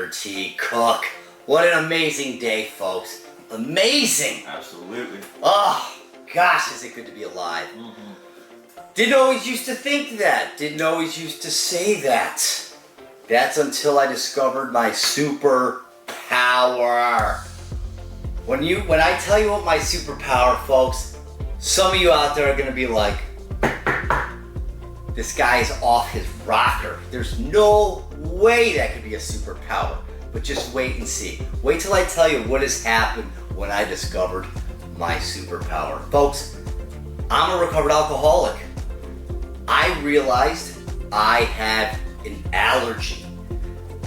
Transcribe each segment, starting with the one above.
Peter T. Cook. What an amazing day, folks. Amazing. Absolutely. Oh, gosh, is it good to be alive. Didn't always used to think that. Didn't always used to say that. That's until I discovered my superpower. When I tell you what my superpower, folks, some of you out there are going to be like, this guy's off his rocker. There's no way that could be a superpower. But just wait and see. Wait till I tell you what has happened when I discovered my superpower. Folks, I'm a recovered alcoholic. I realized I had an allergy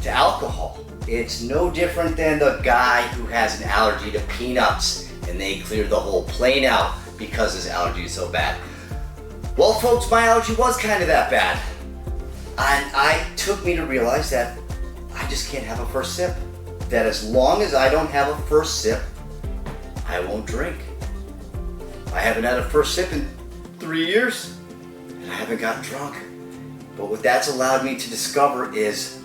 to alcohol. It's no different than the guy who has an allergy to peanuts and they cleared the whole plane out because his allergy is so bad. Well, folks, my allergy was kind of that bad. And it took me to realize that I just can't have a first sip. That as long as I don't have a first sip, I won't drink. I haven't had a first sip in 3 years, and I haven't gotten drunk. But what that's allowed me to discover is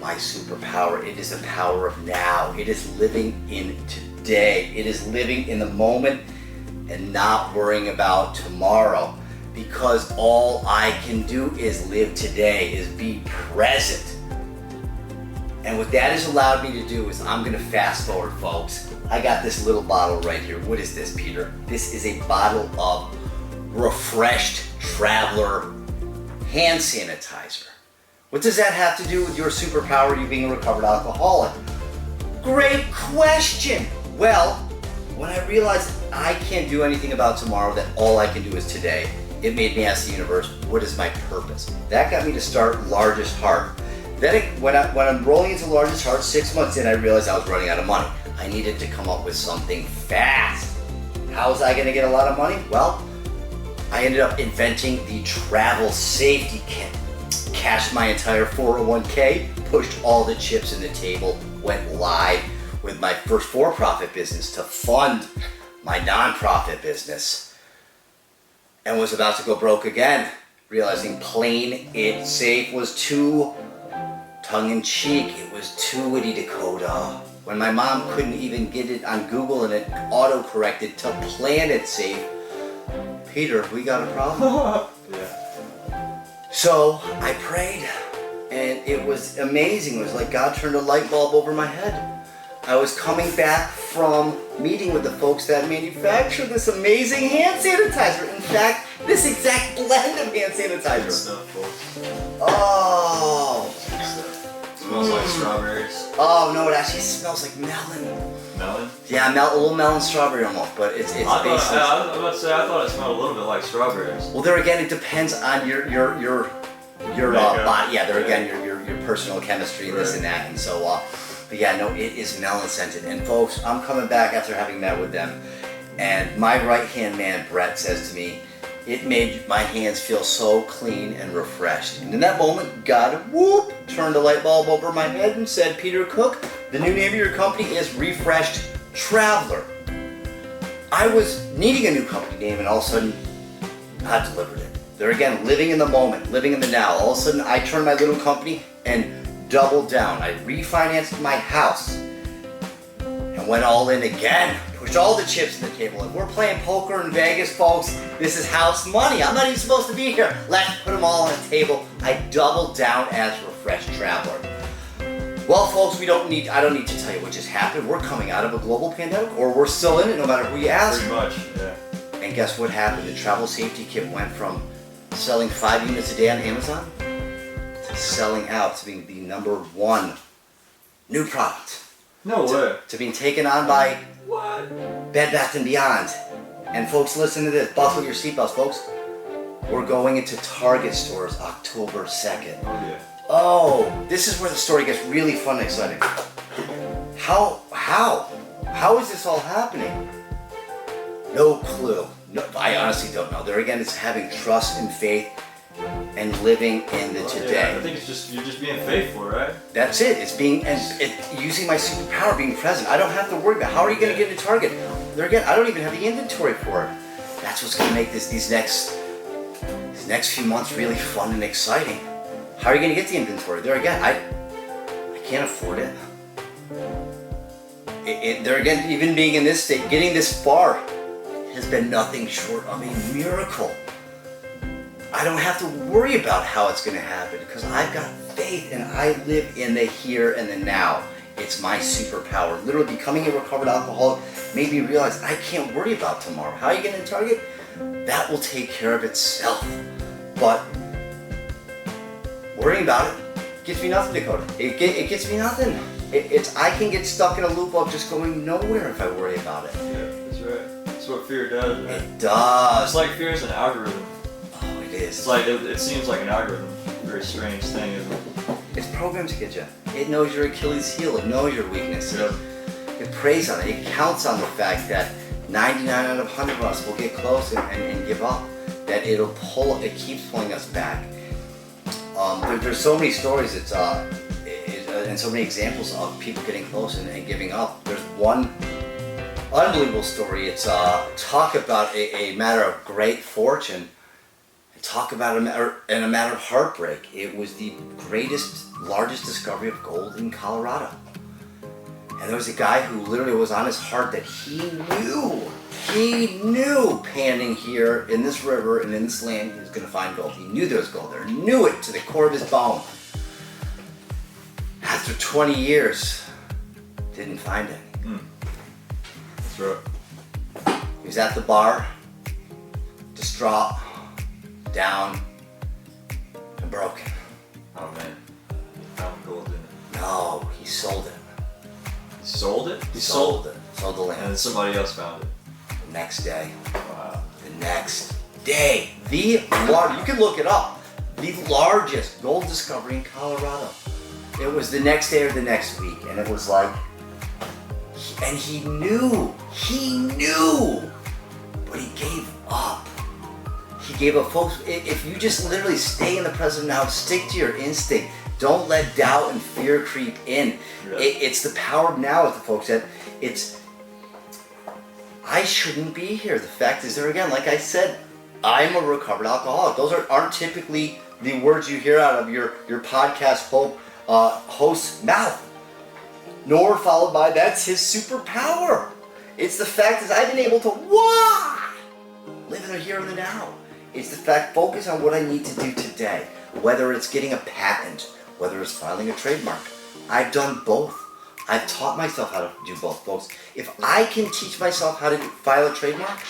my superpower. It is the power of now. It is living in today. It is living in the moment and not worrying about tomorrow. Because all I can do is live today, is be present. And what that has allowed me to do is I'm gonna fast forward, folks. I got this little bottle right here. What is this, Peter? This is a bottle of refreshed Traveler hand sanitizer. What does that have to do with your superpower, you being a recovered alcoholic? Great question. Well, when I realized I can't do anything about tomorrow, that all I can do is today, it made me ask the universe, what is my purpose? That got me to start Largest Heart. Then when I'm rolling into Largest Heart, 6 months in, I realized I was running out of money. I needed to come up with something fast. How was I gonna get a lot of money? Well, I ended up inventing the travel safety kit. Cashed my entire 401k, pushed all the chips in the table, went live with my first for-profit business to fund my nonprofit business, and was about to go broke again, realizing playing it safe was too tongue-in-cheek. It was too witty to code off. When my mom couldn't even get it on Google and it auto-corrected to Planet Safe, Peter, we got a problem. Yeah. So I prayed, and it was amazing. It was like God turned a light bulb over my head. I was coming back from meeting with the folks that manufacture this amazing hand sanitizer. In fact, this exact blend of hand sanitizer. Good stuff, folks. Oh. Good stuff. Smells like strawberries. Oh no, it actually smells like melon. Melon? Yeah, a little melon strawberry almost, but it's I thought it smelled a little bit like strawberries. Well, there again, it depends on your body. Yeah, there again, your personal chemistry and this and that, and so but yeah, no, it is melon scented. And folks, I'm coming back after having met with them, and my right hand man Brett says to me, it made my hands feel so clean and refreshed. And in that moment, God, whoop, turned a light bulb over my head and said, Peter Cook, the new name of your company is Refreshed Traveler. I was needing a new company name, and all of a sudden, God delivered it. There again, living in the moment, living in the now. All of a sudden, I turned my little company and doubled down. I refinanced my house and went all in again. Pushed all the chips on the table. If we're playing poker in Vegas, folks, this is house money. I'm not even supposed to be here. Let's put them all on the table. I doubled down as Refreshed Traveler. Well, folks, I don't need to tell you what just happened. We're coming out of a global pandemic, or we're still in it, no matter who you ask. Pretty much, yeah. And guess what happened? The travel safety kit went from selling 5 units a day on Amazon to selling out, to being the #1 new product. No way. To being taken on by What? Bed Bath & Beyond. And folks, listen to this. Buckle your seatbelts, folks. We're going into Target stores October 2nd. Oh yeah. Oh, this is where the story gets really fun and exciting. How is this all happening? No clue. No, I honestly don't know. There again, it's having trust and faith and living in the today. Yeah, I think you're just being faithful, right? That's it. It's using my superpower, being present. I don't have to worry about how are you going to get into Target. There again, I don't even have the inventory for it. That's what's going to make these next few months really fun and exciting. How are you going to get the inventory? There again, I can't afford it. There again, even being in this state, getting this far has been nothing short of a miracle. I don't have to worry about how it's going to happen because I've got faith and I live in the here and the now. It's my superpower. Literally becoming a recovered alcoholic made me realize I can't worry about tomorrow. How are you getting to Target? That will take care of itself. But worrying about it gets me nothing, Dakota. It gets me nothing. I can get stuck in a loop of just going nowhere if I worry about it. Yeah, that's right. That's what fear does, man. It does. It's like fear is an algorithm. Oh, it is. It's like, it seems like an algorithm. Very strange thing, isn't it? It's programmed to get you. It knows your Achilles heel. It knows your weaknesses. Yep. It preys on it. It counts on the fact that 99 out of 100 of us will get close and give up. That it keeps pulling us back. There's so many stories. And so many examples of people getting close and giving up. There's one unbelievable story. It's talk about a matter of great fortune. Talk about a matter of heartbreak. It was the largest discovery of gold in Colorado. And there was a guy who literally was on his heart that he knew panning here in this river and in this land he was going to find gold. He knew there was gold there. Knew it to the core of his bone. After 20 years, didn't find any. That's right. He was at the bar, distraught, down, and broken. Oh man, he found gold, didn't he? No, he sold it. He sold it? He sold it. Sold the And land. then somebody else found it. The next day. Wow. The next day. You can look it up. The largest gold discovery in Colorado. It was the next day or the next week, and it was like, and he knew, but he gave up. He gave up, folks. If you just literally stay in the present now, stick to your instinct. Don't let doubt and fear creep in. Yeah. It's the power of now, folks. I shouldn't be here. The fact is, there again, like I said, I'm a recovered alcoholic. Those aren't typically the words you hear out of your podcast host's mouth, nor followed by that's his superpower. It's the fact that I've been able to live in the here and the now. It's the fact, focus on what I need to do today, whether it's getting a patent, whether it's filing a trademark. I've done both. I've taught myself how to do both, folks. If I can teach myself how to file a trademark,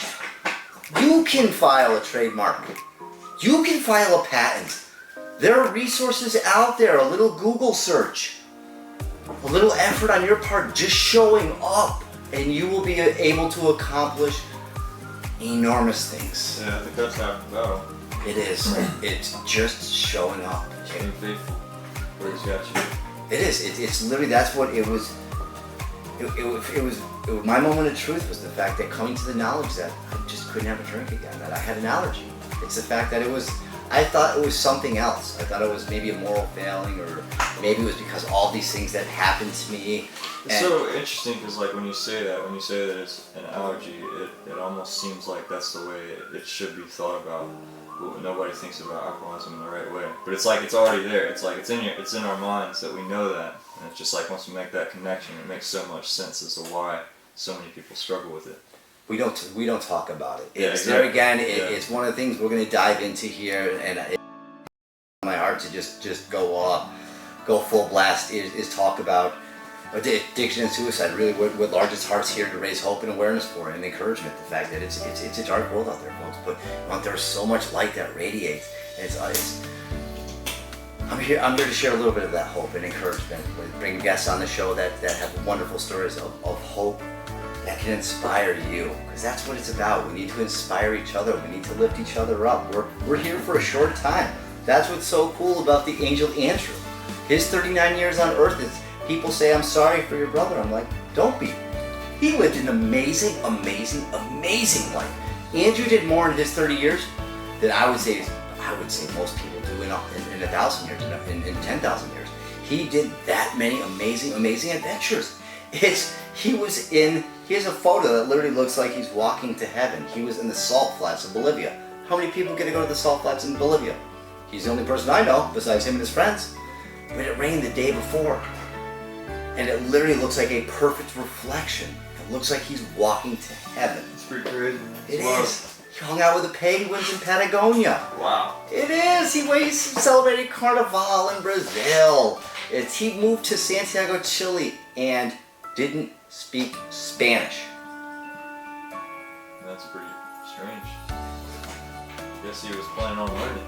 you can file a trademark. You can file a patent. There are resources out there, a little Google search, a little effort on your part, just showing up, and you will be able to accomplish enormous things. Yeah, I think that's half the battle. It is. It's just showing up. Being faithful where he's got you. It is. It's literally, that's what it was. It was my moment of truth was the fact that coming to the knowledge that I just couldn't have a drink again, that I had an allergy. It's the fact that I thought it was something else. I thought it was maybe a moral failing, or maybe it was because all these things that happened to me. It's so interesting because, like, when you say that it's an allergy, it almost seems like that's the way it should be thought about. Nobody thinks about alcoholism in the right way, but it's like it's already there. It's like it's in our minds that we know that, and it's just like once we make that connection, it makes so much sense as to why so many people struggle with it. We don't talk about it. Yeah, It's exactly. there again. It's one of the things we're going to dive into here, and it's my heart to just go full blast is talk about addiction and suicide. Really, what largest hearts here to raise hope and awareness for, and encouragement. The fact that it's a dark world out there, folks, but there's so much light that radiates. And I'm here to share a little bit of that hope and encouragement. Bring guests on the show that have wonderful stories of hope that can inspire you, because that's what it's about. We need to inspire each other. We need to lift each other up. We're here for a short time. That's what's so cool about the angel Andrew. His 39 years on earth is, people say, I'm sorry for your brother. I'm like, don't be. He lived an amazing, amazing, amazing life. Andrew did more in his 30 years than I would say most people do in 1,000 years, in 10,000 years. He did that many amazing, amazing adventures. He has a photo that literally looks like he's walking to heaven. He was in the salt flats of Bolivia. How many people get to go to the salt flats in Bolivia? He's the only person I know, besides him and his friends. But it rained the day before. and it literally looks like a perfect reflection. It looks like he's walking to heaven. It's pretty crazy. It is. He hung out with the penguins in Patagonia. Wow. It is. He celebrated Carnival in Brazil. He moved to Santiago, Chile, and didn't speak Spanish. That's pretty strange. Guess he was planning on learning.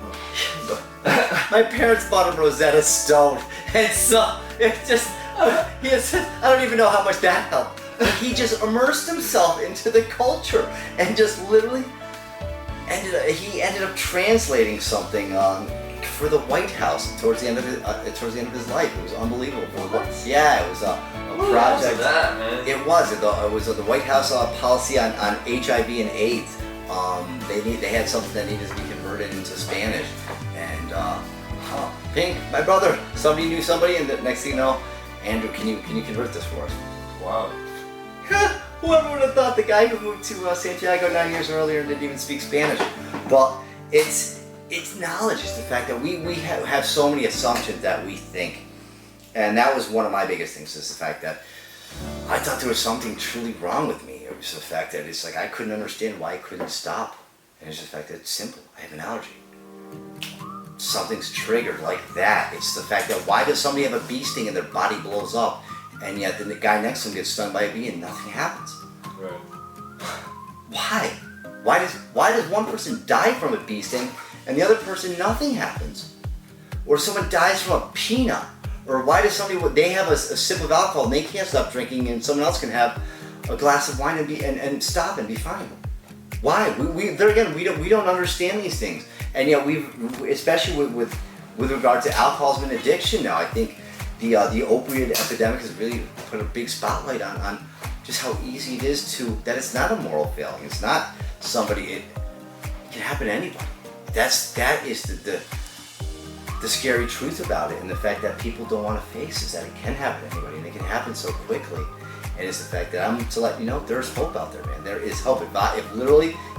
My parents bought him Rosetta Stone, and so it just, I don't even know how much that helped. He just immersed himself into the culture and just literally ended up translating something for the White House towards the end of his life. It was unbelievable. Yeah, it was a project. Was that, man? It was the White House policy on HIV and AIDS. They had something that needed to be converted into Spanish, and Pink, my brother, somebody knew somebody, and the next thing you know, Andrew, can you convert this for us? Wow. Whoever would have thought the guy who moved to Santiago 9 years earlier and didn't even speak Spanish? But it's knowledge. It's the fact that we have so many assumptions that we think, and that was one of my biggest things. Is the fact that I thought there was something truly wrong with me. It was the fact that it's like I couldn't understand why I couldn't stop. And it's the fact that it's simple. I have an allergy. Something's triggered like that. It's the fact that why does somebody have a bee sting and their body blows up, and yet the guy next to him gets stung by a bee and nothing happens? Right. Why? Why does one person die from a bee sting and the other person nothing happens? Or someone dies from a peanut? Or why does they have a sip of alcohol and they can't stop drinking, and someone else can have a glass of wine and stop and be fine? Why? We don't understand these things, and yet especially with regard to alcoholism and addiction now, I think the opioid epidemic has really put a big spotlight on just how easy it is that it's not a moral failing. It's not it can happen to anybody. That is the scary truth about it, and the fact that people don't want to face is that it can happen to anybody, and it can happen so quickly. And it's the fact that I'm to let you know there's hope out there, man. There is hope.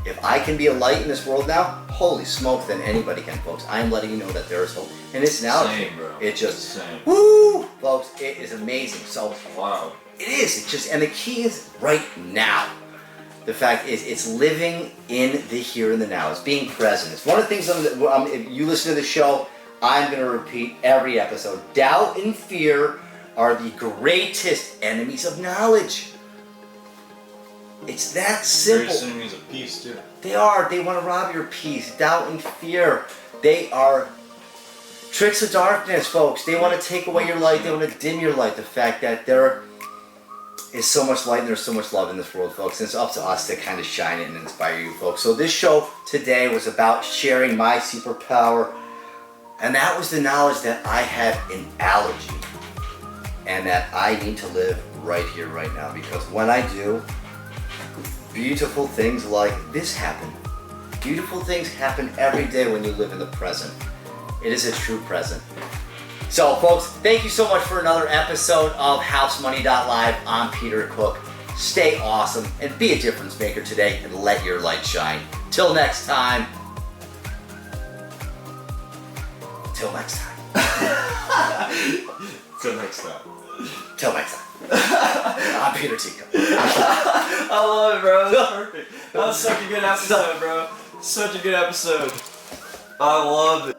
If I can be a light in this world now, holy smoke, then anybody can, folks. I am letting you know that there is hope. And it's now. Same, bro. It just, Same. woo, folks, it is amazing. So, wow. It is. And the key is right now. The fact is, it's living in the here and the now. It's being present. It's one of the things, if you listen to the show, I'm going to repeat every episode. Doubt and fear are the greatest enemies of knowledge. It's that simple. Greatest enemies of peace, too. They are. They want to rob your peace. Doubt and fear. They are tricks of darkness, folks. They want to take away your light. They want to dim your light. The fact that there is so much light and there's so much love in this world, folks. And it's up to us to kind of shine it and inspire you, folks. So this show today was about sharing my superpower. And that was the knowledge that I have an allergy. And that I need to live right here, right now. Because when I do, beautiful things like this happen. Beautiful things happen every day when you live in the present. It is a true present. So, folks, thank you so much for another episode of HouseMoney.live. I'm Peter Cook. Stay awesome and be a difference maker today and let your light shine. Till next time. Till next time. Till next time. Till next time. I'm Peter Tico. I love it, bro. That's perfect. That was such a good episode, bro. Such a good episode. I love it.